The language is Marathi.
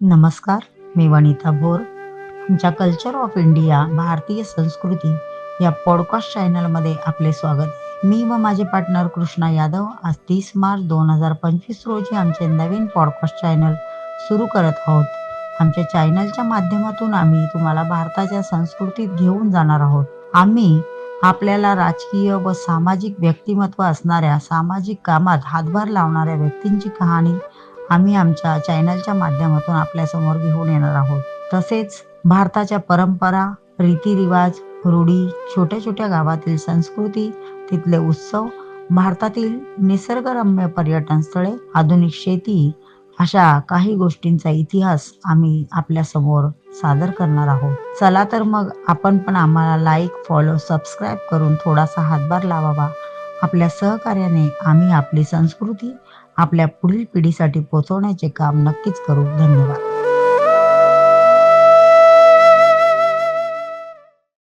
नमस्कार, मी वनिता भोर. आमच्या कल्चर ऑफ इंडिया भारतीय संस्कृती या पॉडकास्ट चॅनलमध्ये आपले स्वागत आहे. मी व माझे पार्टनर कृष्णा यादव आज 30 मार्च 2025 रोजी आमचे नवीन पॉडकास्ट चॅनल सुरू करत आहोत. आमच्या चॅनलच्या माध्यमातून आम्ही तुम्हाला भारताच्या संस्कृतीत घेऊन जाणार आहोत. आम्ही आपल्याला राजकीय व सामाजिक व्यक्तिमत्व असणाऱ्या, सामाजिक कामात हातभार लावणाऱ्या व्यक्तींची कहाणी आम्ही आमच्या चॅनलच्या माध्यमातून आपल्यासमोर घेऊन येणार आहोत. तसेच भारताच्या परंपरा, रीतिरिवाज, रूढी, छोट्या-छोट्या गावातील संस्कृती, तिथले उत्सव, भारतातील निसर्गरम्य पर्यटन स्थळे, आधुनिक शेती अशा काही गोष्टींचा इतिहास आम्ही आपल्यासमोर सादर करणार आहोत. चला तर मग आपण पण आम्हाला लाईक, फॉलो, सबस्क्राईब करून थोडासा हातभार लावावा. आपल्या सहकार्याने आम्ही आपली संस्कृती आपल्या पुढील पिढीसाठी पोहोचवण्याचे काम नक्कीच करू. धन्यवाद.